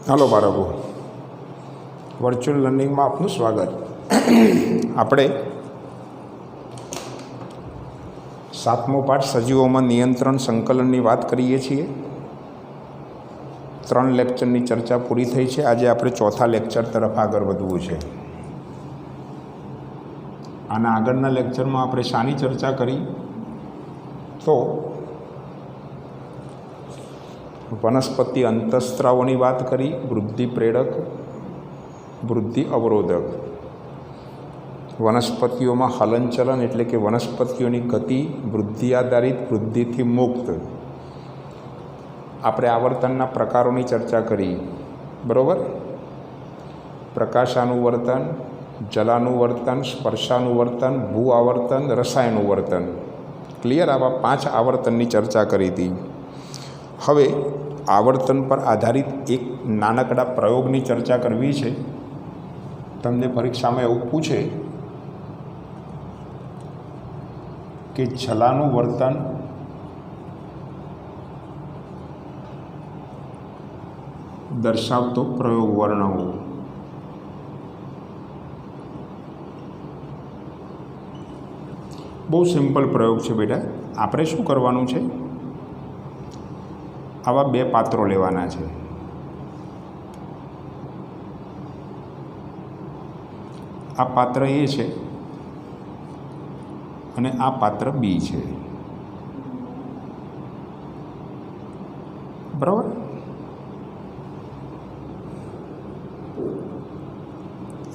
Hello बाळको, virtual learning में आपનું स्वागत। આપણે सातमो पाठ सजीवों में नियंत्रण संकलन की बात करीए छीए। 3 लेक्चर की चर्चा पूरी थई है। आज આપણે चौथा लेक्चर तरफ आगळ વધવું છે। आना આગળના लेक्चर में આપણે શાની चर्चा करी तो वनस्पति अंतस्त्रावों की बात करी, वृद्धि प्रेरक, वृद्धि अवरोधक, वनस्पतिओं में हलनचलन एटले कि वनस्पतिओं की गति वृद्धि आधारित, वृद्धि थी मुक्त। आपणे आवर्तनना प्रकारों की चर्चा करी, बरोबर। प्रकाशानुवर्तन, जलानुवर्तन, स्पर्शानुवर्तन, भू आवर्तन, रसायनुवर्तन। क्लियर? आवा 5 आवर्तन की चर्चा करी थी। हवे आवर्तन पर आधारित एक नानकड़ा प्रयोग की चर्चा करवी है। तमने परीक्षा में एवं पूछे कि जलानुवर्तन दर्शावतो प्रयोग वर्णवो। बहुत सिंपल प्रयोग है बेटा। आपणे शुं करवानुं छे, आवा 2 पात्रों लेवाना छे। आ पात्र ए छे अने आ पात्र बी छे, बराबर।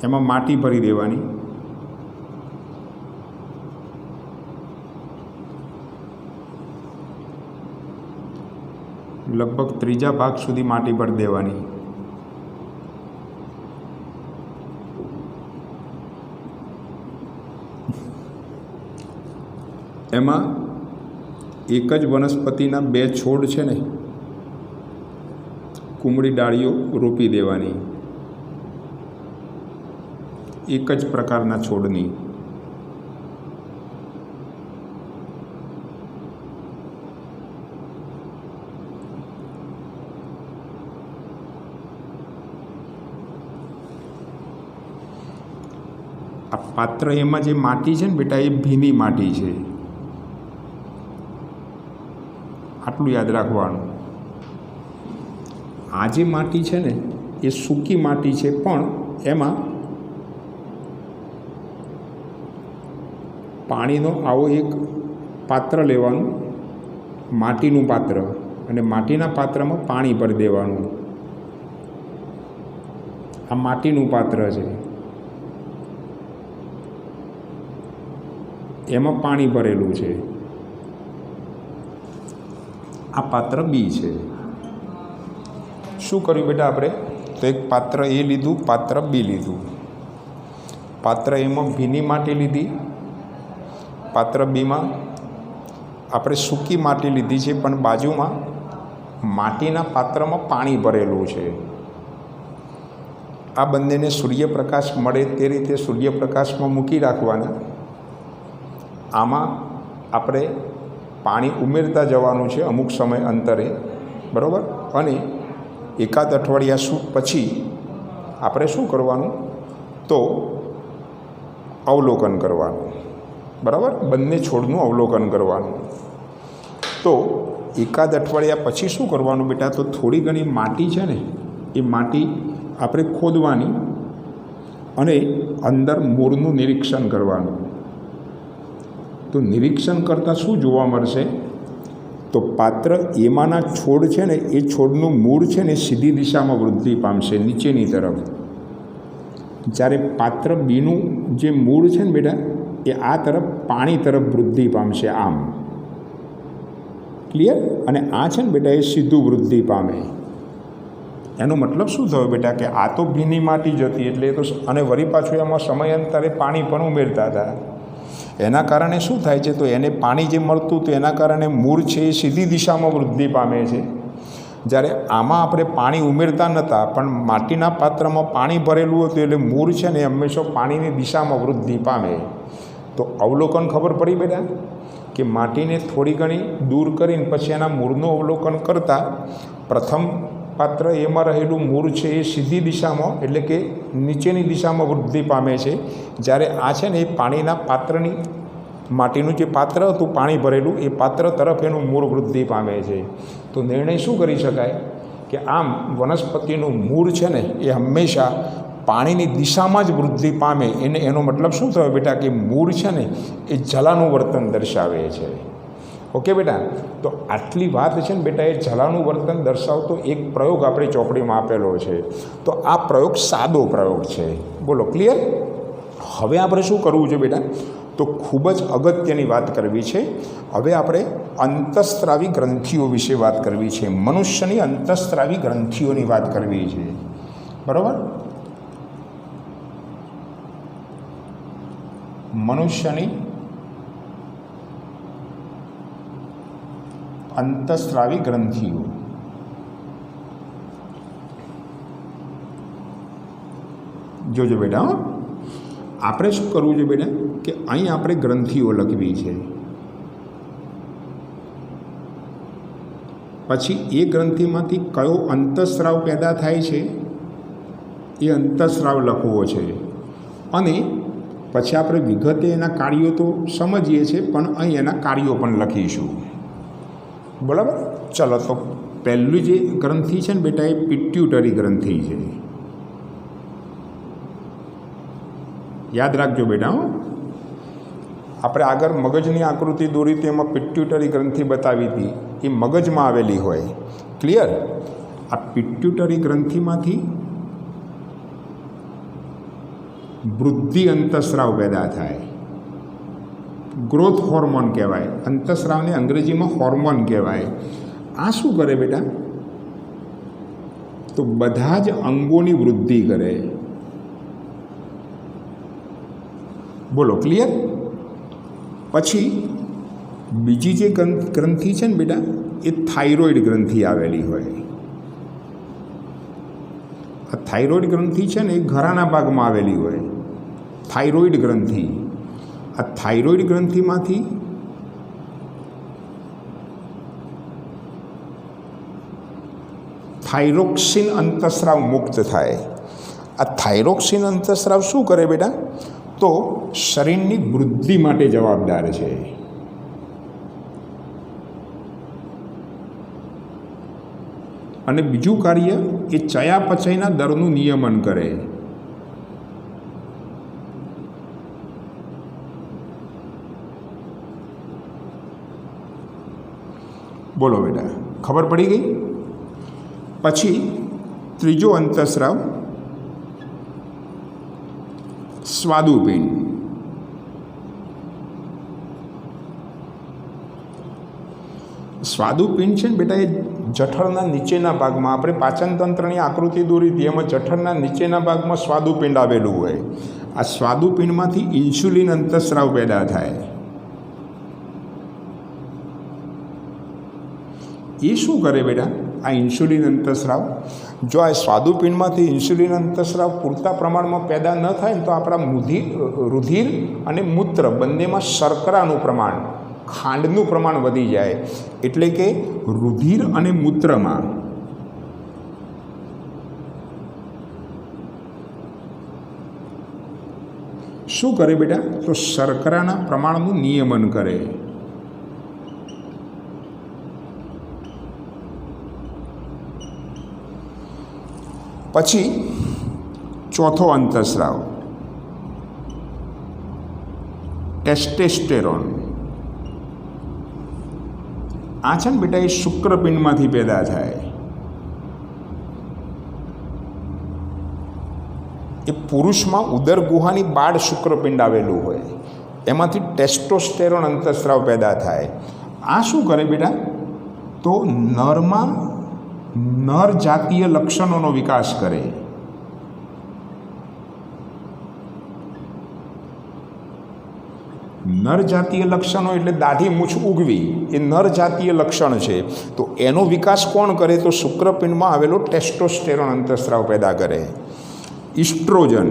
एमां माटी भरी देवानी। लगभग 3जा भाग सुधी माटी भर देवानी। एमां एक ज वनस्पतिना 2 छोड़ छे ने, कूमड़ी डाळीओ रोपी देवानी, एक ज प्रकारना छोड़नी। आ पात्र एमां जे माटी छे ने बेटा, ए भीनी माटी छे। आटलुं याद राखवानुं। आ जे माटी छे ने ए सूकी माटी छे, पण एमां पाणीनो आवो एक पात्र लेवानुं, माटीनुं पात्र, अने माटीना पात्रमां पाणी भरी देवानुं। आ माटीनुं पात्र छे, एमां पाणी भरेलुं छे। आ पात्र बी छे। शुं कर्युं बेटा आपणे? तो एक पात्र ए लीधुं, पात्र बी लीधुं। पात्र ए मां भीनी माटी लीधी, पात्र बी मां आपणे सूकी माटी लीधी छे, पण बाजुमां माटीना पात्रमां पाणी भरेलुं छे। आ बंनेने सूर्यप्रकाश मळे ते रीते सूर्यप्रकाशमां मूकी राखवाना। आमां आपणे पाणी उमेरता जवानुं छे अमुक समय अंतरे, बराबर। अने एकाद अठवाडिया पछी आपणे शुं करवानुं, तो अवलोकन करवानुं, बराबर। बंने छोड़नुं अवलोकन करवानुं। तो एकाद अठवाडिया पछी शुं करवानुं बेटा, तो थोड़ी घणी माटी छे ने ए माटी आपणे खोदवानी अने अंदर मूळनुं निरीक्षण करवानुं। तो निरीक्षण करता शू जोवा मळशे, तो पात्र एमाना छोड़ छे ने ए छोड़नुं मूळ छे ने सीधी दिशा में वृद्धि पामशे, नीचेनी तरफ। ज्यारे पात्र बीनुं जे मूळ छे ने बेटा, ए आ तरफ पाणी तरफ वृद्धि पामशे, आम। क्लियर? अने आ छे ने बेटा ए सीधुं वृद्धि पामे। एनो मतलब शुं थयो बेटा कि आ तो भीनी माटी ज हती एटले तो, अने वरी पाछुं एमां समयांतरे पाणी पण उमेरता हता। एना कारणे शुं थाय छे, तो एने पाणी जे मळतुं तो एना कारणे मूळ छे ए सीधी दिशामां वृद्धि पामे छे। ज्यारे आमां आपणे पाणी उमेरता नहोता, पण माटीना पात्रमां पाणी भरेलुं हतुं एटले मूळ छे ने हमेशा पाणीनी दिशामां वृद्धि पामे। तो अवलोकन खबर पड़ी बेटा कि माटीने थोड़ी घणी दूर करीने पछी एना मूळनुं अवलोकन करता प्रथम पात्र एमां रहेલું મૂળ છે એ સીધી દિશામાં એટલે કે નીચેની દિશામાં વૃદ્ધિ પામે છે, જ્યારે આ છે ને એ પાણીના પાત્રની માટીનું જે પાત્ર હતું પાણી ભરેલું એ પાત્ર તરફ એનું મૂળ વૃદ્ધિ પામે છે. તો નિર્ણય શું કરી શકાય કે આમ વનસ્પતિનું મૂળ છે ને એ હંમેશા પાણીની દિશામાં જ વૃદ્ધિ પામે. એનો મતલબ શું થયો બેટા કે મૂળ છે ને એ જલાનું વર્તન દર્શાવે છે. ઓકે બેટા, તો આટલી વાત છે ને બેટા એ જલાનું વર્તન દર્શાવતો એક પ્રયોગ આપણે ચોપડીમાં આપેલો છે. તો આ પ્રયોગ સાદો પ્રયોગ છે. બોલો ક્લિયર? હવે આપણે શું કરવું છે બેટા? તો ખૂબ જ અગત્યની વાત કરવી છે. હવે આપણે અંતઃસ્ત્રાવી ગ્રંથિઓ વિશે વાત કરવી છે. મનુષ્યની અંતઃસ્ત્રાવી ગ્રંથિઓની વાત કરવી છે. બરાબર? મનુષ્યની અંતઃસ્ત્રાવી ગ્રંથિઓ. જોજો બેટા, આપણે શું કરવું છે બેટા કે અહીં આપણે ગ્રંથિઓ લખવી છે. પછી એ ગ્રંથિમાંથી કયો અંતઃસ્રાવ પેદા થાય છે એ અંતઃસ્રાવ લખવો છે. અને પછી આપણે વિગતે એના કાર્યો તો સમજીએ છીએ, પણ અહીં એના કાર્યો પણ લખીશું. બરાબર? ચલો, તો પહેલું જે ગ્રંથિ છે ને બેટા એ પિટ્યુટરી ગ્રંથિ છે. યાદ રાખજો બેટા. આપણે આગળ મગજની આકૃતિ દોરી તેમાં પિટ્યુટરી ગ્રંથિ બતાવી હતી, એ મગજમાં આવેલી હોય. ક્લિયર? આ પિટ્યુટરી ગ્રંથિમાંથી વૃદ્ધિ અંતઃસ્રાવ પેદા થાય. ગ્રોથ હોર્મોન કહેવાય. અંતઃસ્રાવને અંગ્રેજીમાં હોર્મોન કહેવાય. આ શું કરે બેટા? તો બધા જ અંગોની વૃદ્ધિ કરે. બોલો ક્લિયર? પછી બીજી જે ગ્રંથિ છે ને બેટા એ થાઇરોઇડ ગ્રંથિ આવેલી હોય. આ થાઇરોઇડ ગ્રંથિ છે ને એ ઘરાના ભાગમાં આવેલી હોય. થાઇરોઇડ ગ્રંથિ. આ થાઇરોઇડ ગ્રંથિમાંથી થાઇરોક્સિન અંતઃસ્રાવ મુક્ત થાય. આ થાઇરોક્સિન અંતઃસ્રાવ શું કરે બેટા? તો શરીરની વૃદ્ધિ માટે જવાબદાર છે. અને બીજું કાર્ય એ ચયાપચયના દરનું નિયમન કરે. બોલો બેટા, ખબર પડી ગઈ? પછી ત્રીજો અંતઃસ્રાવ સ્વાદુપિંડ. સ્વાદુપિંડ છે ને બેટા એ જઠરના નીચેના ભાગમાં, આપણે પાચન તંત્રની આકૃતિ દોરી હતી એમાં જઠરના નીચેના ભાગમાં સ્વાદુપિંડ આવેલું હોય. આ સ્વાદુપિંડમાંથી ઇન્સ્યુલિન અંતઃસ્રાવ પેદા થાય. એ શું કરે બેટા? આ ઇન્સ્યુલિન અંતઃસ્રાવ, જો આ સ્વાદુપિંડમાંથી ઇન્સ્યુલિન અંતઃસ્રાવ પૂરતા પ્રમાણમાં પેદા ન થાય ને તો આપણા રુધિર અને મૂત્ર બંનેમાં શર્કરાનું પ્રમાણ, ખાંડનું પ્રમાણ વધી જાય. એટલે કે રુધિર અને મૂત્રમાં શું કરે બેટા? તો શર્કરાના પ્રમાણનું નિયમન કરે. પછી ચોથો અંતઃસ્રાવ ટેસ્ટેસ્ટેરોન. આ છે ને બેટા એ શુક્રપિંડમાંથી પેદા થાય. એ પુરુષમાં ઉદર ગુહાની બાળ શુક્રપિંડ આવેલું હોય, એમાંથી ટેસ્ટોસ્ટેરોન અંતઃસ્રાવ પેદા થાય. આ શું કરે બેટા? તો નરમાં નર જાતીય લક્ષણોનો વિકાસ કરે. નર જાતીય લક્ષણો એટલે દાઢી મૂછ ઉગવી, એ નર જાતીય લક્ષણ છે. તો એનો વિકાસ કોણ કરે? તો શુક્રપિંડમાં આવેલો ટેસ્ટોસ્ટેરોન અંતઃસ્રાવ પેદા કરે. ઇસ્ટ્રોજન.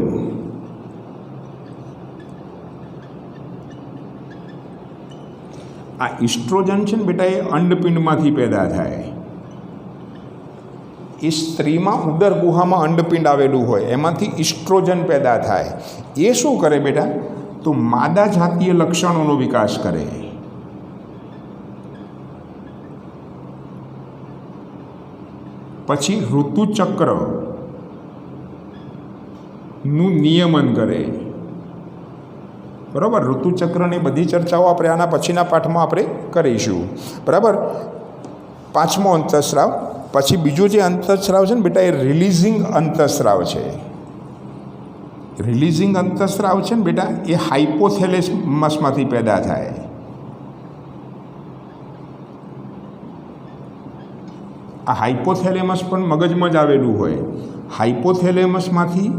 આ ઇસ્ટ્રોજન છે ને બેટા એ અંડપિંડમાંથી પેદા થાય. એ સ્ત્રીમાં ઉદર ગુહામાં અંડપિંડ આવેલું હોય એમાંથી ઇસ્ટ્રોજન પેદા થાય. એ શું કરે બેટા? તો માદા જાતીય લક્ષણોનો વિકાસ કરે. પછી ઋતુચક્રનું નિયમન કરે. બરાબર, ઋતુચક્રની બધી ચર્ચાઓ આપણે આના પછીના પાઠમાં આપણે કરીશું. બરાબર. 5મો અંતઃસ્રાવ. પછી બીજો જે અંતઃસ્રાવ છે ને બેટા, એ રિલીઝિંગ અંતઃસ્રાવ છે. રિલીઝિંગ અંતઃસ્રાવ છે ને બેટા, એ હાઇપોથેલેમસમાંથી પેદા થાય. આ હાઇપોથેલેમસ પણ મગજમાં જ આવેલું હોય. હાઇપોથેલેમસમાંથી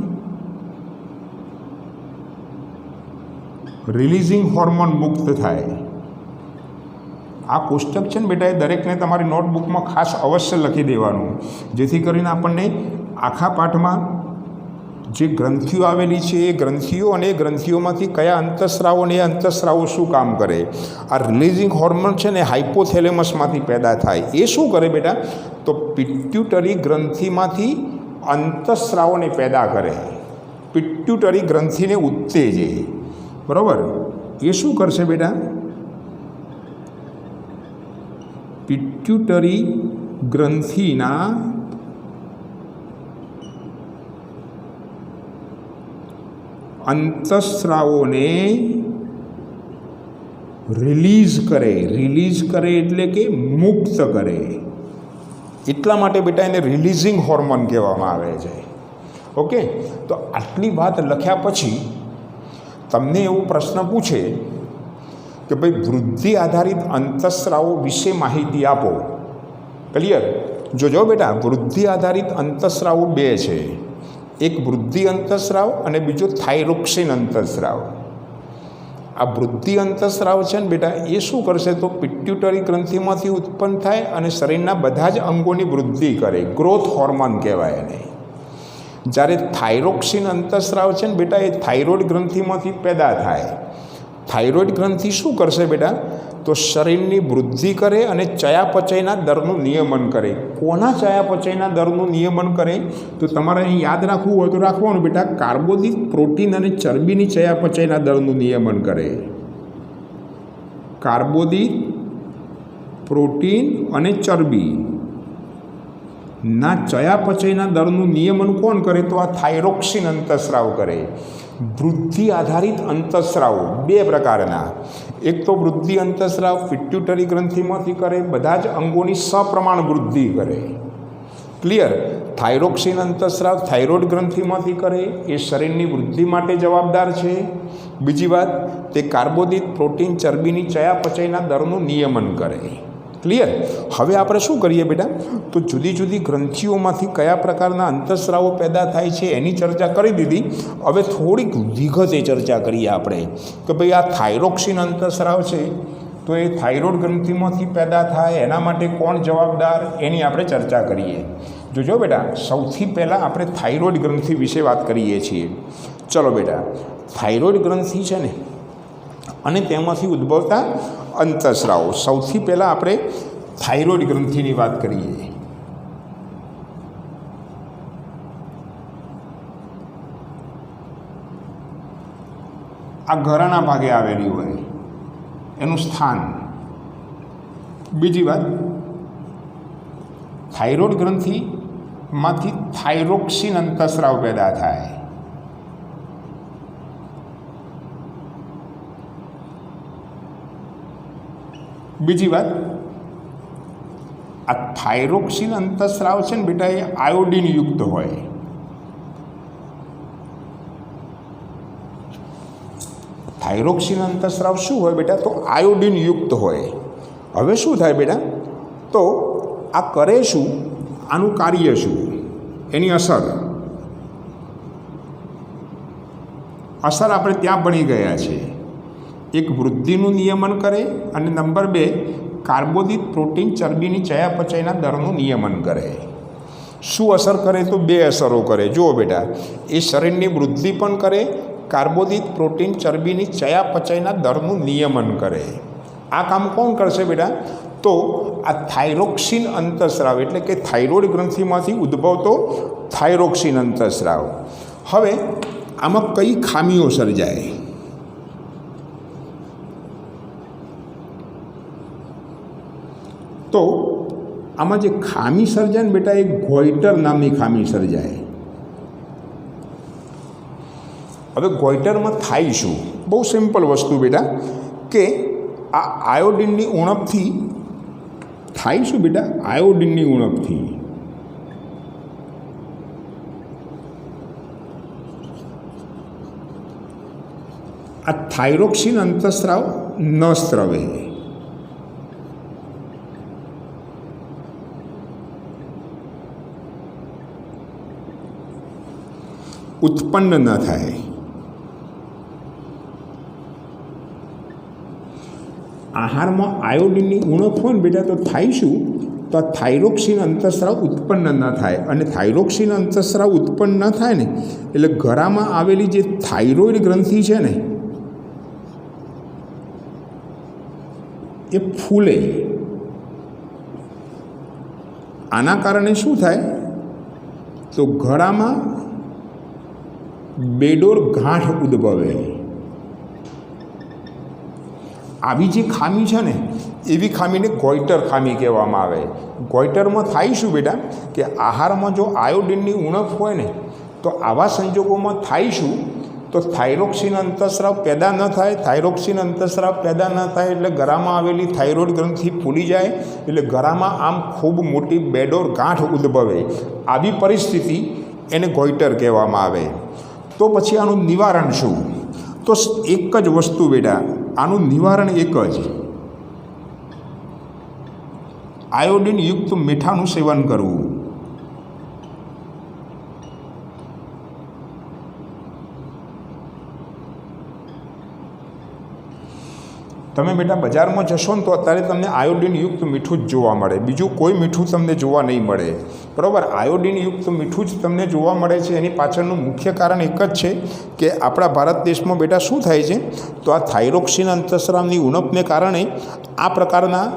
રિલીઝિંગ હોર્મોન મુક્ત થાય. આ કોષ્ટક છે ને બેટા, એ દરેકને તમારી નોટબુકમાં ખાસ અવશ્ય લખી દેવાનું, જેથી કરીને આપણને આખા પાઠમાં જે ગ્રંથિઓ આવેલી છે એ ગ્રંથિઓ અને એ ગ્રંથિઓમાંથી કયા અંતઃસ્રાવો અને એ અંતઃસ્રાવો શું કામ કરે. આ રિલીઝિંગ હોર્મોન છે ને હાઇપોથેલેમસમાંથી પેદા થાય. એ શું કરે બેટા? તો પિટ્યુટરી ગ્રંથિમાંથી અંતઃસ્રાવોને પેદા કરે. પિટ્યુટરી ગ્રંથિને ઉત્તેજે. બરાબર. એ શું કરશે બેટા? પિટ્યુટરી ગ્રંથિના અંતઃસ્રાવોને રિલીઝ કરે. રિલીઝ કરે એટલે કે મુક્ત કરે. એટલા માટે બેટા એને રિલીઝિંગ હોર્મોન કહેવામાં આવે છે. ઓકે. તો આટલી વાત લખ્યા પછી તમને એવો પ્રશ્ન પૂછે કે ભાઈ વૃદ્ધિ આધારિત અંતઃસ્રાવો વિશે માહિતી આપો. ક્લિયર? જોજો બેટા, વૃદ્ધિ આધારિત અંતઃસ્રાવો બે છે. એક વૃદ્ધિ અંતઃસ્રાવ અને બીજો થાઇરોક્સિન અંતઃસ્રાવ. આ વૃદ્ધિ અંતઃસ્રાવ છે ને બેટા, એ શું કરશે? તો પિટ્યુટરી ગ્રંથિમાંથી ઉત્પન્ન થાય અને શરીરના બધા જ અંગોની વૃદ્ધિ કરે. ગ્રોથ હોર્મોન કહેવાય એને. જ્યારે થાઇરોક્સિન અંતઃસ્રાવ છે ને બેટા, એ થાઇરોઇડ ગ્રંથિમાંથી પેદા થાય. થાઇરોઇડ ગ્રંથિ શું કરશે બેટા? તો શરીરની વૃદ્ધિ કરે અને ચયાપચયના દરનું નિયમન કરે. કોના ચયાપચયના દરનું નિયમન કરે? તો તમારે અહીં યાદ રાખવું હોય તો રાખવાનું બેટા, કાર્બોદિત, પ્રોટીન અને ચરબીની ચયાપચયના દરનું નિયમન કરે. કાર્બોદિત, પ્રોટીન અને ચરબી ના ચયાપચયના દરનું નિયમન કોણ કરે? તો આ થાઇરોક્સિન અંતઃસ્રાવ કરે. વૃદ્ધિ આધારિત અંતઃસ્રાવો બે પ્રકારના. એક તો વૃદ્ધિ અંતઃસ્રાવ પિટ્યુટરી ગ્રંથિમાંથી કરે, બધા જ અંગોની સપ્રમાણ વૃદ્ધિ કરે. ક્લિયર? થાઇરોક્સિન અંતઃસ્રાવ થાઇરોઇડ ગ્રંથિમાંથી કરે, એ શરીરની વૃદ્ધિ માટે જવાબદાર છે. બીજી વાત, તે કાર્બોદિત, પ્રોટીન, ચરબીની ચયાપચયના દરનું નિયમન કરે. ક્લિયર? હવે આપણે શું કરીએ બેટા? તો જુદી જુદી ગ્રંથિઓમાંથી કયા પ્રકારના અંતઃસ્રાવો પેદા થાય છે એની ચર્ચા કરી દીધી. હવે થોડીક વિગતે ચર્ચા કરીએ આપણે કે ભાઈ આ થાઇરોક્સિન અંતઃસ્રાવ છે તો એ થાઇરોઇડ ગ્રંથિમાંથી પેદા થાય, એના માટે કોણ જવાબદાર એની આપણે ચર્ચા કરીએ. જોજો બેટા, સૌથી પહેલાં આપણે થાઇરોઇડ ગ્રંથિ વિશે વાત કરીએ છીએ. ચલો બેટા, થાઇરોઇડ ગ્રંથિ છે ને અને તેમાંથી ઉદ્ભવતા અંતઃસ્રાવો. સૌથી પહેલાં આપણે થાઇરોઇડ ગ્રંથિની વાત કરીએ. આ ગળાના ભાગે આવેલી હોય એનું સ્થાન. બીજી વાત, થાઇરોઇડ ગ્રંથિમાંથી થાઇરોક્સિન અંતઃસ્રાવ પેદા થાય. બીજી વાત, આ થાઇરોક્સિન અંતઃસ્રાવ છે ને બેટા, એ આયોડિન યુક્ત હોય. થાઇરોક્સિન અંતઃસ્રાવ શું હોય બેટા? તો આયોડિન યુક્ત હોય. હવે શું થાય બેટા? તો આ કરે શું? આનું કાર્ય શું? એની અસર આપણે ત્યાં ભણી ગયા છે. એક વૃદ્ધિનું નિયમન કરે અને નંબર 2 કાર્બોદિત, પ્રોટીન, ચરબીની ચયાપચયના દરનું નિયમન કરે. શું અસર કરે? તો 2 અસરો કરે. જુઓ બેટા, એ શરીરની વૃદ્ધિ પણ કરે, કાર્બોદિત, પ્રોટીન, ચરબીની ચયાપચયના દરનું નિયમન કરે. આ કામ કોણ કરશે બેટા? તો આ થાઇરોક્સિન અંતઃસ્રાવ એટલે કે થાઇરોઇડ ગ્રંથિમાંથી ઉદ્ભવતો થાઇરોક્સિન અંતઃસ્રાવ. હવે આમાં કઈ ખામીઓ સર્જાય? તો આમાં જે ખામી સર્જાય ને બેટા, એ ગોઈટર નામની ખામી સર્જાય. હવે ગોઈટરમાં થાય શું? બહુ સિમ્પલ વસ્તુ બેટા, કે આ આયોડિનની ઉણપથી થાય શું બેટા? આયોડિનની ઉણપથી આ થાઇરોક્સિન અંતઃસ્રાવ ન સ્રવે. ઉત્પન્ન ન થાય. આહારમાં આયોડિનની ઉણપ હોય ને બેટા, તો થાય શું? તો આ થાઇરોક્સિન અંતઃસ્રાવ ઉત્પન્ન ન થાય. અને થાઇરોક્સિન અંતઃસ્રાવ ઉત્પન્ન ન થાય ને એટલે ગળામાં આવેલી જે થાઇરોઇડ ગ્રંથિ છે ને એ ફૂલે. આના કારણે શું થાય? તો ગળામાં બેડોર ગાંઠ ઉદ્ભવે. આવી જે ખામી છે ને, એવી ખામીને ગોઈટર ખામી કહેવામાં આવે. ગોઈટરમાં થાય શું બેટા, કે આહારમાં જો આયોડિનની ઉણપ હોય ને, તો આવા સંજોગોમાં થાય શું? તો થાઇરોક્સિન અંતઃસ્રાવ પેદા ન થાય. થાઇરોક્સિન અંતઃસ્રાવ પેદા ન થાય એટલે ગળામાં આવેલી થાઇરોઇડ ગ્રંથિ ફૂલી જાય, એટલે ગળામાં આમ ખૂબ મોટી બેડોર ગાંઠ ઉદ્ભવે. આવી પરિસ્થિતિ એને ગોઈટર કહેવામાં આવે. તો પછી આનું નિવારણ શું? તો એક જ વસ્તુ બેટા, આનું નિવારણ એક જ, આયોડિન યુક્ત મીઠાનું સેવન કરવું. તમે બેટા બજારમાં જશો ને તો અત્યારે તમને આયોડિન યુક્ત મીઠું જ જોવા મળે, બીજું કોઈ મીઠું તમને જોવા નહીં મળે. બરાબર? આયોડિન યુક્ત મીઠું જ તમને જોવા મળે છે. એની પાછળનું મુખ્ય કારણ એક જ છે કે આપણા ભારત દેશમાં બેટા શું થાય છે, તો આ થાઇરોક્સિન અંતઃસ્રાવની ઉણપને કારણે આ પ્રકારના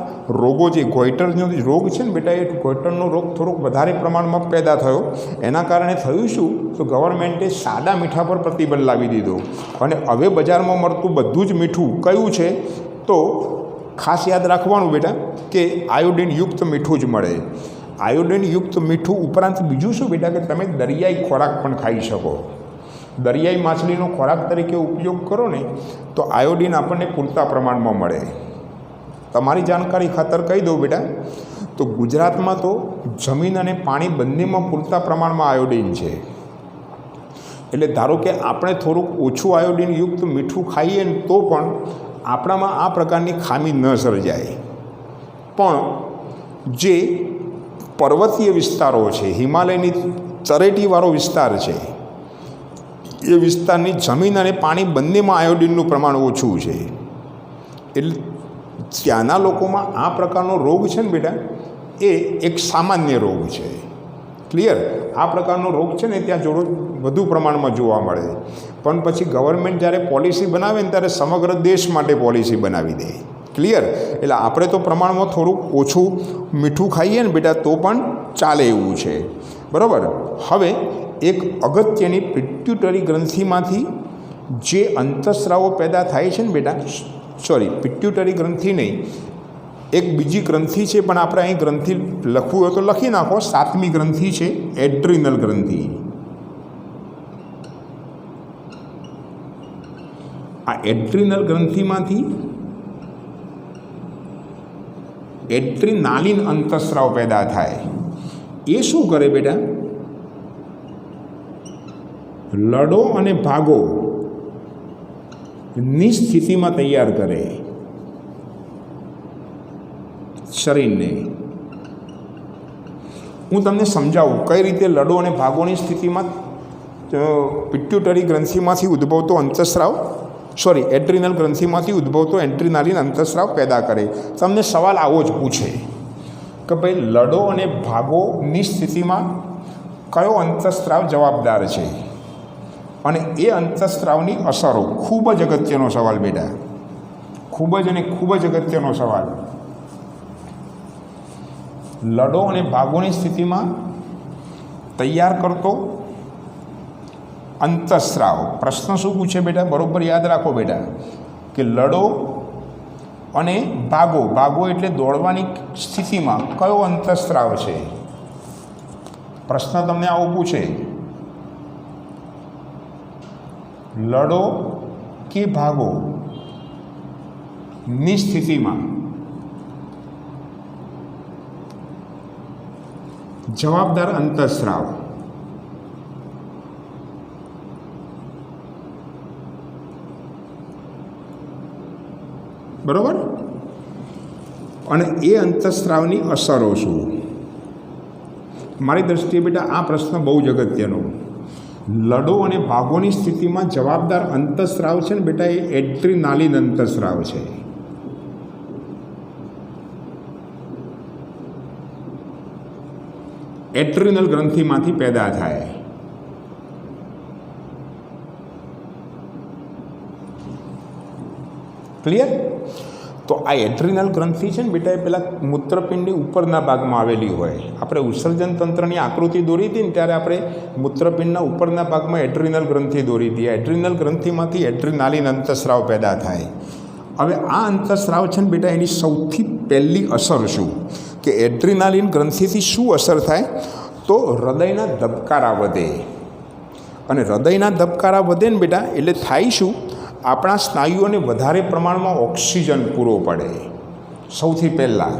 રોગો, જે ગોઈટરનો રોગ છે ને બેટા, એ ગોઈટરનો રોગ થોડોક વધારે પ્રમાણમાં પેદા થયો. એના કારણે થયું શું, તો ગવર્મેન્ટે સાદા મીઠા પર પ્રતિબંધ લાવી દીધો. અને હવે બજારમાં મળતું બધું જ મીઠું કયું છે? તો ખાસ યાદ રાખવાનું બેટા કે આયોડિન યુક્ત મીઠું જ મળે. આયોડિન યુક્ત મીઠું ઉપરાંત બીજું શું બેટા, કે તમે દરિયાઈ ખોરાક પણ ખાઈ શકો. દરિયાઈ માછલીનો ખોરાક તરીકે ઉપયોગ કરો ને તો આયોડિન આપણને પૂરતા પ્રમાણમાં મળે. તમારી જાણકારી ખાતર કહી દઉં બેટા, તો ગુજરાતમાં તો જમીન અને પાણી બંનેમાં પૂરતા પ્રમાણમાં આયોડિન છે. એટલે ધારો કે આપણે થોડુંક ઓછું આયોડિન યુક્ત મીઠું ખાઈએ ને તો પણ આપણામાં આ પ્રકારની ખામી ન સર્જાય. પણ જે પર્વતીય વિસ્તારો છે, હિમાલયની તળેટીવાળો વિસ્તાર છે, એ વિસ્તારની જમીન અને પાણી બંનેમાં આયોડિનનું પ્રમાણ ઓછું છે. એટલે ત્યાંના લોકોમાં આ પ્રકારનો રોગ છે ને બેટા, એ એક સામાન્ય રોગ છે. ક્લિયર? આ પ્રકારનો રોગ છે ને ત્યાં વધુ પ્રમાણમાં જોવા મળે. પણ પછી ગવર્મેન્ટ જ્યારે પોલિસી બનાવે ને ત્યારે સમગ્ર દેશ માટે પોલિસી બનાવી દે. ક્લિયર? એટલે આપણે તો પ્રમાણમાં થોડુંક ઓછું મીઠું ખાઈએ ને બેટા તો પણ ચાલે એવું છે. બરાબર? હવે એક અગત્યની પિટ્યુટરી ગ્રંથિમાંથી જે અંતઃસ્રાવો પેદા થાય છે ને બેટા, પિટ્યુટરી ગ્રંથિ નહીં, એક બીજી ગ્રંથિ છે, પણ આપણે અહીં ગ્રંથિ લખવું હોય તો લખી નાખો. 7મી ગ્રંથિ છે એડ્રિનલ ગ્રંથિ. આ એડ્રિનલ ગ્રંથિમાંથી એડ્રીનાલિન અંતઃસ્રાવ પેદા થાય. એ શું કરે બેટા? લડો અને ભાગો ની સ્થિતિમાં તૈયાર કરે શરીરને. હું તમને સમજાવું કઈ રીતે લડો અને ભાગોની સ્થિતિમાં પિટ્યુટરી ગ્રંથિમાંથી ઉદ્ભવતો અંતઃસ્રાવ, એડ્રિનલ ગ્રંથિમાંથી ઉદ્ભવતો એડ્રીનાલિન અંતઃસ્રાવ પેદા કરે. તમને સવાલ આવો જ પૂછે કે ભાઈ લડો અને ભાગોની સ્થિતિમાં કયો અંતઃસ્રાવ જવાબદાર છે અને એ અંતઃસ્રાવની અસરો. ખૂબ જ અગત્યનો સવાલ બેટા, ખૂબ જ અગત્યનો સવાલ. લડો અને ભાગોની સ્થિતિમાં તૈયાર કરતો અંતઃસ્રાવ. પ્રશ્ન શું પૂછે બેટા? બરોબર યાદ રાખો બેટા કે લડો અને ભાગો, ભાગો એટલે દોડવાની સ્થિતિમાં કયો અંતઃસ્રાવ છે. પ્રશ્ન તમને આવો પૂછે, લડો કે ભાગો ની સ્થિતિમાં જવાબદાર અંતઃસ્રાવ. બરાબર. અને એ અંતઃસ્રાવની અસરો શું? મારી દૃષ્ટિએ બેટા આ પ્રશ્ન બહુ જ અગત્યનો. લડો અને ભાગોની સ્થિતિમાં જવાબદાર અંતઃસ્રાવ છે ને બેટા, એ એડ્રીનાલિન અંતઃસ્રાવ છે. એડ્રીનલ ગ્રંથિમાંથી પેદા થાય. ક્લિયર? તો આ એડ્રીનલ ગ્રંથિ છે ને બેટા, એ પેલા મૂત્રપિંડની ઉપરના ભાગમાં આવેલી હોય. આપણે ઉત્સર્જન તંત્રની આકૃતિ દોરી હતી ને ત્યારે આપણે મૂત્રપિંડના ઉપરના ભાગમાં એડ્રીનલ ગ્રંથિ દોરી હતી. એડ્રીનલ ગ્રંથિમાંથી એડ્રીનાલિન અંતઃસ્રાવ પેદા થાય. હવે આ અંતઃસ્રાવ છે ને બેટા, એની સૌથી પહેલી અસર શું કે એડ્રીનાલિન ગ્રંથિથી શું અસર થાય? તો હૃદયના ધબકારા વધે. અને હૃદયના ધબકારા વધે ને બેટા એટલે થાય શું? આપણા સ્નાયુઓને વધારે પ્રમાણમાં ઓક્સિજન પૂરો પડે. સૌથી પહેલાં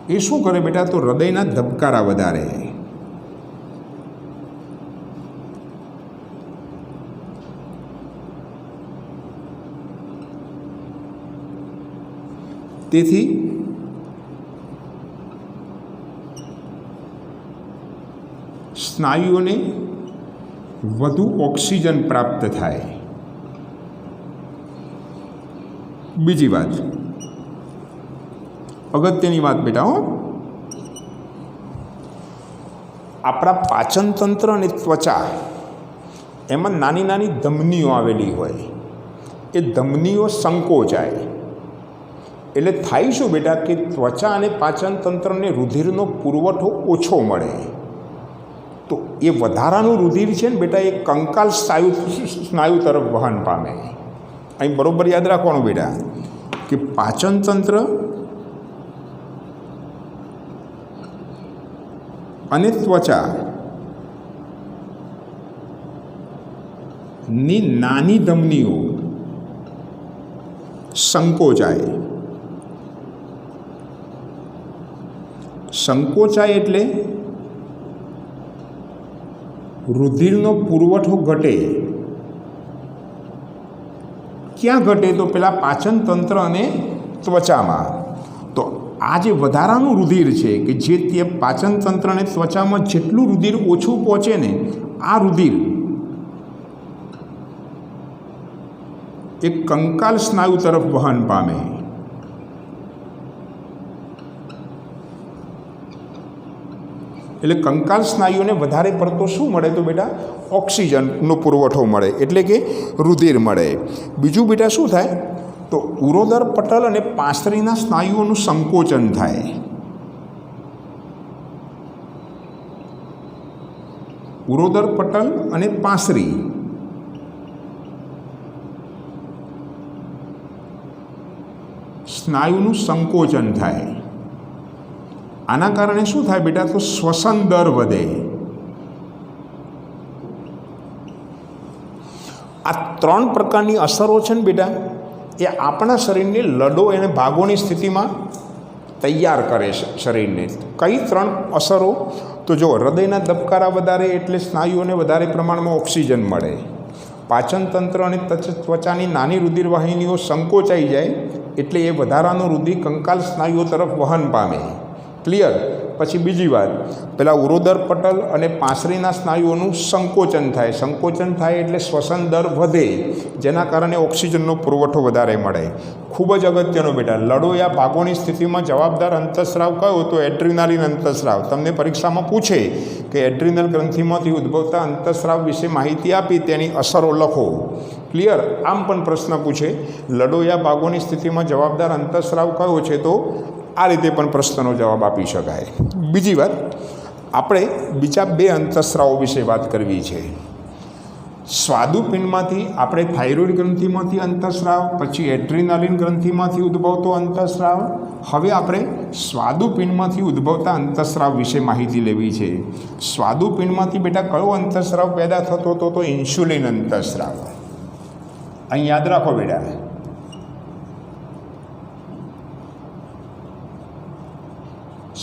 એ શું કરે બેટા? તો હૃદયના ધબકારા વધારે. તેથી સ્નાયુઓને વધુ ઓક્સિજન પ્રાપ્ત થાય. બીજી વાત, અગત્યની વાત બેટા, આપણા પાચન તંત્ર અને ત્વચા એમાં નાની નાની ધમનીઓ આવેલી હોય. એ ધમનીઓ સંકોચાય એટલે થાય શું બેટા કે ત્વચા અને પાચન તંત્રને રુધિરનો પુરવઠો ઓછો મળે. તો એ વધારાનું રુધિર છે ને બેટા, એ કંકાલ સ્નાયુ તરફ વહન પામે. અહીં બરાબર યાદ રાખવાનું બેટા કે પાચન તંત્ર અને ત્વચા ની નાની ધમનીઓ સંકોચાય. સંકોચાય એટલે રુધિરનો પુરવઠો ઘટે. ક્યાં ઘટે? તો પેલા પાચન તંત્ર અને ત્વચામાં. તો આ જે વધારાનું રુધિર છે કે જે તે પાચન તંત્ર અને ત્વચામાં જેટલું રુધિર ઓછું પહોંચે ને, આ રુધિર એ કંકાલ સ્નાયુ તરફ વહન પામે. એટલે કંકાલ સ્નાયુને વધારે પડતો શું મળે? તો બેટા ઓક્સિજનનો પુરવઠો મળે, એટલે કે રુધિર મળે. બીજું બેટા શું થાય? તો ઉરોદર પટલ અને પાંસળીના સ્નાયુઓનું સંકોચન થાય. ઉરોદર પટલ અને પાંસળી સ્નાયુનું સંકોચન થાય. આના કારણે શું થાય બેટા? તો શ્વસન દર વધે. આ ત્રણ પ્રકારની અસરો છે ને બેટા, એ આપણા શરીરને લડો અને ભાગોની સ્થિતિમાં તૈયાર કરે છે શરીરને. કઈ ત્રણ અસરો? તો જો હૃદયના ધબકારા વધારે એટલે સ્નાયુઓને વધારે પ્રમાણમાં ઓક્સિજન મળે. પાચન તંત્ર અને ત્વચાની નાની રુધિરવાહિનીઓ સંકોચાઈ જાય એટલે એ વધારાનું રુધિર કંકાલ સ્નાયુઓ તરફ વહન પામે. ક્લિયર? પછી બીજી વાત, પેલા ઉરોદર પટલ અને પાંસળીના સ્નાયુઓનું સંકોચન થાય. સંકોચન થાય એટલે શ્વસન દર વધે, જેના કારણે ઓક્સિજનનો પુરવઠો વધારે મળે. ખૂબ જ અગત્યનો બેટા, લડો યા ભાગોની સ્થિતિમાં જવાબદાર અંતઃસ્રાવ કયો? તો એડ્રીનાલિન અંતઃસ્રાવ. તમને પરીક્ષામાં પૂછે કે એડ્રીનલ ગ્રંથિમાંથી ઉદ્ભવતા અંતઃસ્રાવ વિશે માહિતી આપી, તેની અસરો લખો. ક્લિયર? આમ પણ પ્રશ્ન પૂછે, લડો યા ભાગોની સ્થિતિમાં જવાબદાર અંતઃસ્રાવ કયો છે? તો આ રીતે પણ પ્રશ્નનો જવાબ આપી શકાય. બીજી વાત, આપણે બીજા 2 અંતઃસ્રાવો વિશે વાત કરવી છે. સ્વાદુપિંડમાંથી આપણે થાઇરોઇડ ગ્રંથિમાંથી અંતઃસ્રાવ, પછી એડ્રીનાલિન ગ્રંથિમાંથી ઉદ્ભવતો અંતઃસ્રાવ. હવે આપણે સ્વાદુપિંડમાંથી ઉદ્ભવતા અંતઃસ્રાવ વિશે માહિતી લેવી છે. સ્વાદુપિંડમાંથી બેટા કયો અંતઃસ્રાવ પેદા થતો હતો? તો ઇન્સ્યુલિન અંતઃસ્રાવ. અહીં યાદ રાખો બેટા,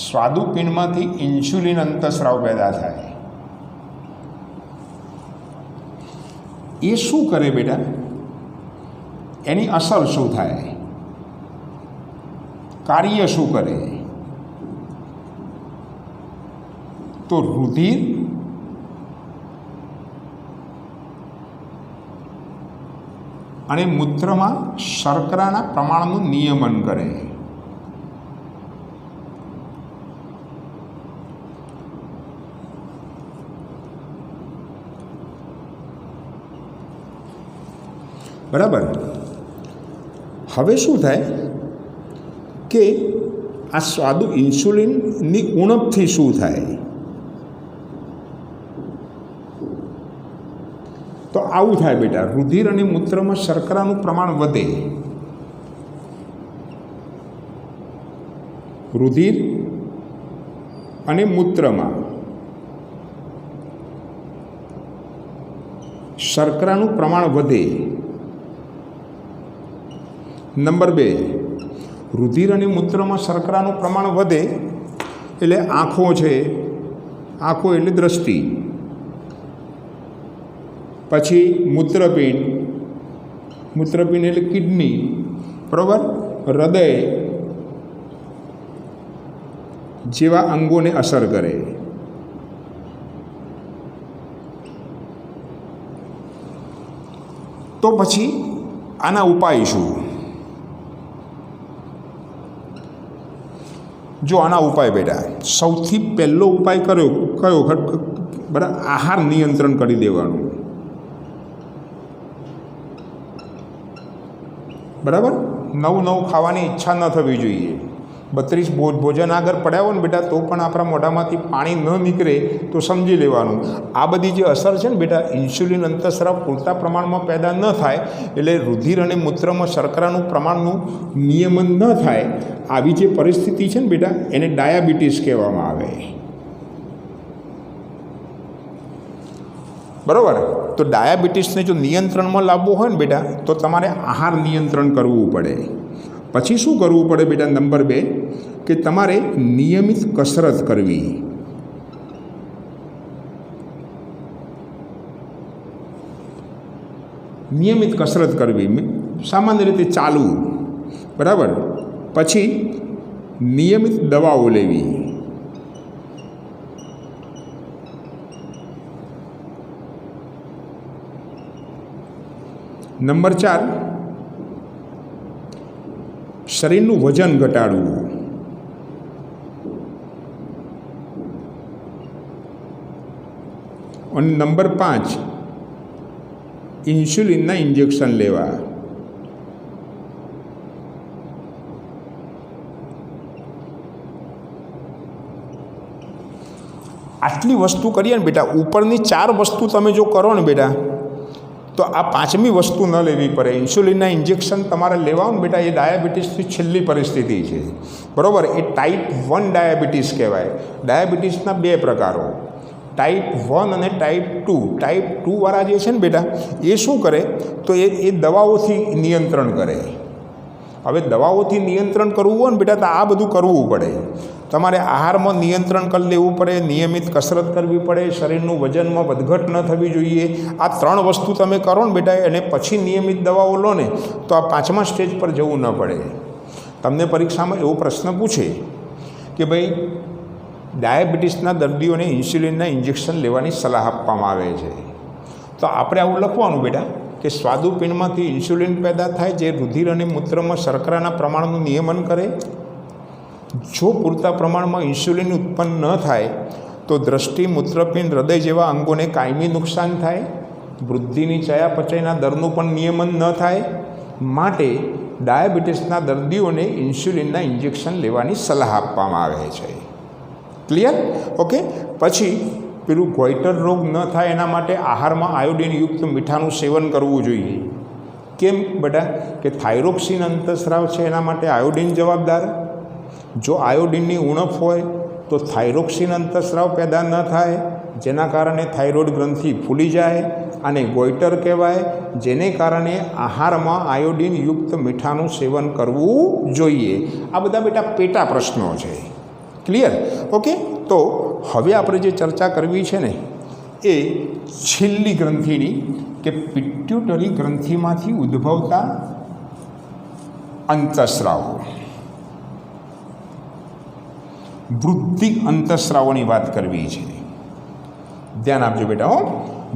સ્વાદુપિંડમાંથી ઇન્સ્યુલિન અંતઃસ્રાવ પેદા થાય. એ શું કરે બેટા? એની અસર શું થાય? કાર્ય શું કરે? તો રુધિર અને મૂત્રમાં શર્કરાના પ્રમાણનું નિયમન કરે. બરાબર. હવે શું થાય કે આ ઇન્સ્યુલિનની ઉણપથી શું થાય? તો આવું થાય બેટા, રુધિર અને મૂત્રમાં શર્કરાનું પ્રમાણ વધે. રુધિર અને મૂત્રમાં શર્કરાનું પ્રમાણ વધે. નંબર 2, રુધિર અને મૂત્રમાં શર્કરાનું પ્રમાણ વધે એટલે આંખો છે, આંખો એટલે દ્રષ્ટિ, પછી મૂત્રપિંડ, મૂત્રપિંડ એટલે કિડની, બરાબર, હૃદય જેવા અંગોને અસર કરે. તો પછી આના ઉપાય શું? જો આના ઉપાય બેટા, સૌથી પહેલો ઉપાય કયો? બરાબર, આહાર નિયંત્રણ કરી દેવાનું. બરાબર, નવું ખાવાની ઈચ્છા ન થવી જોઈએ. 32 ભોજન આગળ પડ્યા હોય ને બેટા, તો પણ આપણા મોઢામાંથી પાણી ન નીકળે તો સમજી લેવાનું આ બધી જે અસર છે ને બેટા, ઇન્સ્યુલિન અંતઃસ્રાવ પૂરતા પ્રમાણમાં પેદા ન થાય એટલે રુધિર અને મૂત્રમાં શર્કરાનું પ્રમાણનું નિયમન ન થાય. આવી જે પરિસ્થિતિ છે ને બેટા, એને ડાયાબિટીસ કહેવામાં આવે. બરાબર. તો ડાયાબિટીસને જો નિયંત્રણમાં લાવવું હોય ને બેટા, તો તમારે આહાર નિયંત્રણ કરવું પડે. પછી શું કરવું પડે બેટા? નંબર 2, કે તમારે નિયમિત કસરત કરવી. નિયમિત કસરત કરવી, સામાન્ય રીતે ચાલવું. બરાબર. પછી નિયમિત દવાઓ લેવી. નંબર 4, શરીરનું વજન ઘટાડવું. અને નંબર 5, ઇન્સ્યુલિનના ઇન્જેક્શન લેવા. આટલી વસ્તુ કરીએ ને બેટા, ઉપરની 4 વસ્તુ તમે જો કરો ને બેટા, તો આ 5મી વસ્તુ ન લેવી પડે. ઇન્સ્યુલિનના ઇન્જેક્શન તમારે લેવા ને બેટા, એ ડાયાબિટીસની છેલ્લી પરિસ્થિતિ છે. બરાબર. એ ટાઈપ 1 ડાયાબિટીસ કહેવાય. ડાયાબિટીસના 2 પ્રકારો, ટાઈપ 1 અને ટાઈપ 2. ટાઈપ 2 વાળા જે છે ને બેટા, એ શું કરે? તો એ દવાઓથી નિયંત્રણ કરે. હવે દવાઓથી નિયંત્રણ કરવું હોય ને બેટા, તો આ બધું કરવું પડે. તમારે આહારમાં નિયંત્રણ કરી લેવું પડે, નિયમિત કસરત કરવી પડે, શરીરનું વજનમાં વધઘટ ન થવી જોઈએ. આ 3 વસ્તુ તમે કરો ને બેટા, અને પછી નિયમિત દવાઓ લો ને, તો આ 5મા સ્ટેજ પર જવું ન પડે. તમને પરીક્ષામાં એવો પ્રશ્ન પૂછે કે ભાઈ, ડાયાબિટીસના દર્દીઓને ઇન્સ્યુલિનના ઇન્જેક્શન લેવાની સલાહ આપવામાં આવે છે, તો આપણે આવું લખવાનું બેટા કે સ્વાદુપિંડમાંથી ઇન્સ્યુલિન પેદા થાય, જે રુધિર અને મૂત્રમાં શર્કરાના પ્રમાણનું નિયમન કરે. જો પૂરતા પ્રમાણમાં ઇન્સ્યુલિન ઉત્પન્ન ન થાય તો દ્રષ્ટિ, મૂત્રપિંડ, હૃદય જેવા અંગોને કાયમી નુકસાન થાય. વૃદ્ધિની ચયાપચયના દરનું પણ નિયમન ન થાય. માટે ડાયાબિટીસના દર્દીઓને ઇન્સ્યુલિનના ઇન્જેક્શન લેવાની સલાહ આપવામાં આવે છે. ક્લિયર? ઓકે. પછી પેલું ગોઈટર રોગ ન થાય એના માટે આહારમાં આયોડિનયુક્ત મીઠાનું સેવન કરવું જોઈએ. કેમ બેટા? કે થાઇરોક્સિન અંતસ્રાવ છે એના માટે આયોડિન જવાબદાર. જો આયોડિનની ઉણપ હોય તો થાઇરોક્સિન અંતસ્રાવ પેદા ન થાય, જેના કારણે થાઇરોઇડ ગ્રંથિ ફૂલી જાય અને ગોઈટર કહેવાય, જેને કારણે આહારમાં આયોડિનયુક્ત મીઠાનું સેવન કરવું જોઈએ. આ બધા બેટા પેટા પ્રશ્નો છે. ક્લિયર? ઓકે. તો હવે આપણે જે ચર્ચા કરવી છે ને એ છેલ્લી ગ્રંથિની, કે પિટ્યુટરી ગ્રંથિમાંથી ઉદ્ભવતા અંતસ્રાવો, વૃદ્ધિ અંતસ્રાવોની વાત કરવી છે. ધ્યાન આપજો બેટા હો.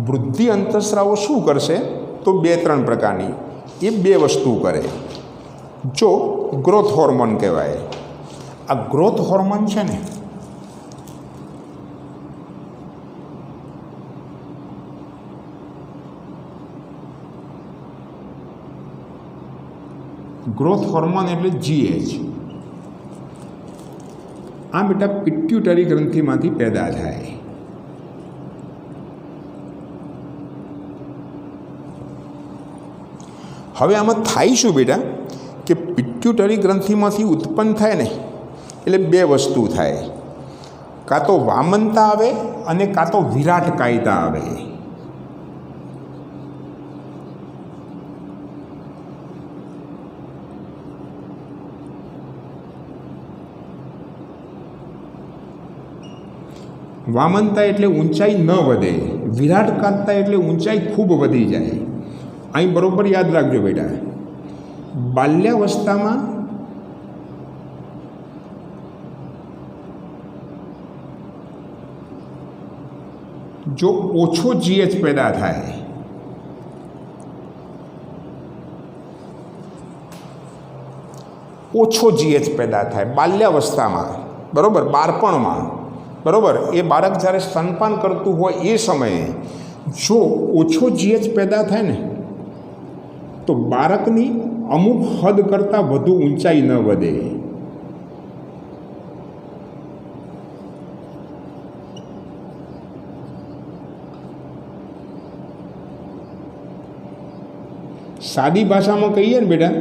વૃદ્ધિ અંતસ્રાવો શું કરશે? તો 2-3 પ્રકારની એ 2 વસ્તુ કરે. જો ગ્રોથ હોર્મોન કહેવાય. આ ગ્રોથ હોર્મોન છે ને ગ્રોથ હોર્મોન એટલે GH. આ બેટા પિટ્યુટરી ગ્રંથિમાંથી પેદા થાય. હવે આમાં થાય શું બેટા? કે પિટ્યુટરી ગ્રંથિમાંથી ઉત્પન્ન થાય ને એટલે 2 વસ્તુ થાય. કાં તો વામનતા આવે અને કાં તો વિરાટ કાયદા આવે. વામનતા એટલે ઊંચાઈ ન વધે, વિરાટ કાયદા એટલે ઊંચાઈ ખૂબ વધી જાય. અહીં બરોબર યાદ રાખજો બેટા. બાલ્યાવસ્થામાં જો ઓછો GH પેદા થાય, ઓછો GH પેદા થાય બાલ્યાવસ્થામાં, બરાબર, બાળપણમાં, બરાબર, એ બાળક જ્યારે સ્તનપાન કરતું હોય એ સમયે જો ઓછો GH પેદા થાય ને તો બાળકની અમુક હદ કરતાં વધુ ઊંચાઈ ન વધે. સાદી ભાષામાં કહીએ ને બેટા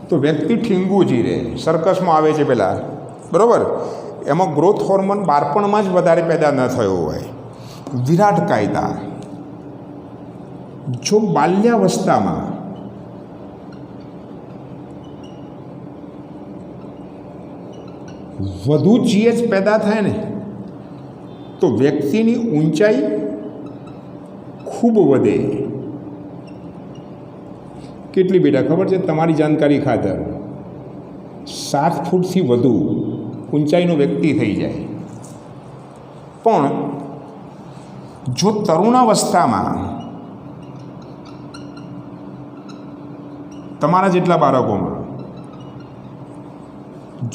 તો વ્યક્તિ ઠીંગુજી રહે. સર્કસમાં આવે છે પેલા, બરાબર, એમાં ગ્રોથ હોર્મોન બાળપણમાં જ વધારે પેદા ન થયો હોય. વિરાટ કાયદા જો બાલ્યાવસ્થામાં વધુ GH પેદા થાય ને તો વ્યક્તિની ઊંચાઈ ખૂબ વધે. કેટલી બેટા ખબર છે? તમારી જાણકારી ખાતર 7 ફૂટથી વધુ ઊંચાઈનો વ્યક્તિ થઈ જાય. પણ જો તરુણાવસ્થામાં તમારા જેટલા બાળકોમાં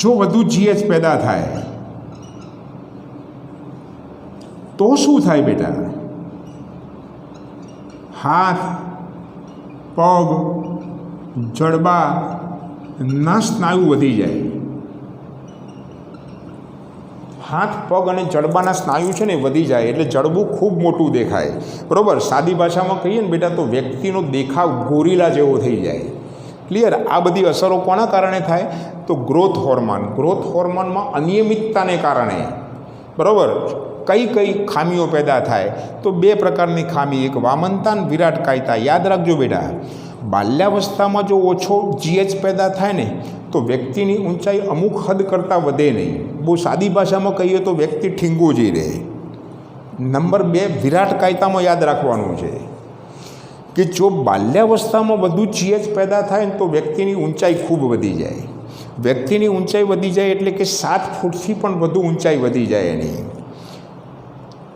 જો વધુ GH પેદા થાય તો શું થાય બેટા? હાથ, પગ, જડબાના સ્નાયુ વધી જાય. હાથ, પગ અને જડબાના સ્નાયુ છે ને વધી જાય એટલે જડબું ખૂબ મોટું દેખાય. બરાબર. સાદી ભાષામાં કહીએ ને બેટા તો વ્યક્તિનો દેખાવ ગોરીલા જેવો થઈ જાય. ક્લિયર? આ બધી અસરો કોના કારણે થાય? તો ગ્રોથ હોર્મોન. ગ્રોથ હોર્મોનમાં અનિયમિતતાને કારણે, બરાબર, કઈ કઈ ખામીઓ પેદા થાય? તો 2 પ્રકારની ખામી, એક વામનતા અને વિરાટ કાયદા. યાદ રાખજો બેટા, બાલ્યાવસ્થામાં જો ઓછો GH પેદા થાય ને તો વ્યક્તિની ઊંચાઈ અમુક હદ કરતાં વધે નહીં. બહુ સાદી ભાષામાં કહીએ તો વ્યક્તિ ઠીંગુજી રહે. નંબર 2, વિરાટ કાયદામાં યાદ રાખવાનું છે કે જો બાલ્યાવસ્થામાં વધુ GH પેદા થાય ને તો વ્યક્તિની ઊંચાઈ ખૂબ વધી જાય. વ્યક્તિની ઊંચાઈ વધી જાય એટલે કે 7 ફૂટથી પણ વધુ ઊંચાઈ વધી જાય એની.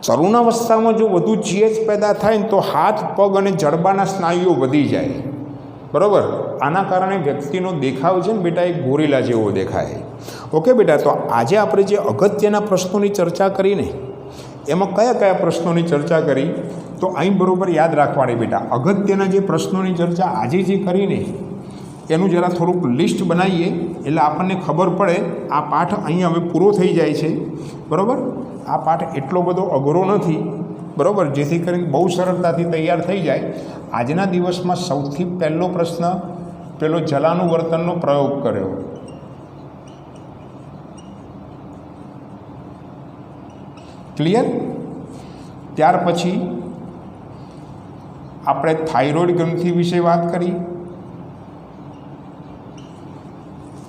તરુણાવસ્થામાં જો વધુ GH પેદા થાય ને તો હાથ, પગ અને જડબાના સ્નાયુઓ વધી જાય. બરાબર. આના કારણે વ્યક્તિનો દેખાવ છે ને બેટા એ ગોરીલા જેવો દેખાય. ઓકે બેટા. તો આજે આપણે જે અગત્યના પ્રશ્નોની ચર્ચા કરીને એમાં કયા કયા પ્રશ્નોની ચર્ચા કરી તો અહીં બરાબર યાદ રાખવાની બેટા. અગત્યના જે પ્રશ્નોની ચર્ચા આજે જે કરીને એનું જરા થોડુંક લિસ્ટ બનાવીએ એટલે આપણને ખબર પડે આ પાઠ અહીં હવે પૂરો થઈ જાય છે, બરાબર. આ પાઠ એટલો બધો અઘરો નથી, બરાબર, જેથી કરીને બહુ સરળતાથી તૈયાર થઈ જાય. આજના દિવસમાં સૌથી પહેલો પ્રશ્ન પેલો જલાનુવર્તનનો પ્રયોગ કર્યો. ક્લિયર? ત્યાર પછી આપણે થાઇરોઇડ ગ્રંથિ વિશે વાત કરી,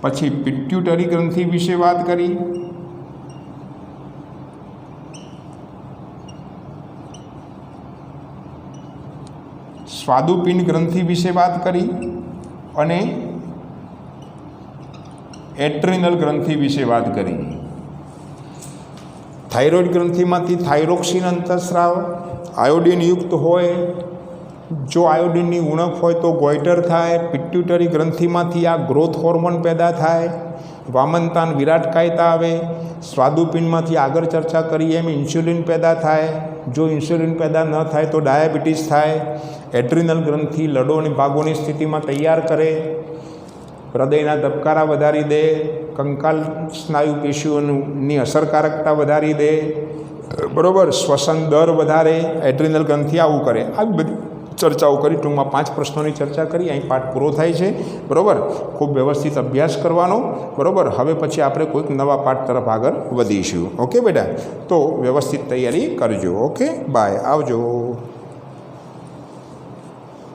પછી પિટ્યુટરી ગ્રંથિ વિશે વાત કરી, સ્વાદુપિંડ ગ્રંથિ વિશે વાત કરી અને એડ્રિનલ ગ્રંથિ વિશે વાત કરી. થાઇરોઇડ ગ્રંથિમાંથી થાઇરોક્સિન અંતઃસ્રાવ આયોડિન યુક્ત હોય, જો આયોડિનની ઉણપ હોય તો ગોઈટર થાય. પિટ્યુટરી ગ્રંથિમાંથી આ ગ્રોથ હોર્મોન પેદા થાય, વામનતાન વિરાટકાયતા આવે. સ્વાદુપિંડમાંથી આગળ ચર્ચા કરીએ એમ ઇન્સ્યુલિન પેદા થાય, જો ઇન્સ્યુલિન પેદા ન થાય તો ડાયાબિટીસ થાય. એડ્રિનલ ગ્રંથિ લડો અને ભાગોની સ્થિતિમાં તૈયાર કરે, હૃદયના ધબકારા વધારી દે, કંકાલ સ્નાયુ પેશીઓની અસરકારકતા વધારી દે, બરાબર, શ્વસન દર વધારે. એડ્રિનલ ગ્રંથિ આવું કરે. આવી બધી ચર્ચાઓ કરી, ટૂંકમાં 5 પ્રશ્નોની ચર્ચા કરી. અહીં પાઠ પૂરો થાય છે, બરાબર. ખૂબ વ્યવસ્થિત અભ્યાસ કરવાનો, બરાબર. હવે પછી આપણે કોઈક નવા પાઠ તરફ આગળ વધીશું. ઓકે બેટા, તો વ્યવસ્થિત તૈયારી કરજો. ઓકે, બાય, આવજો.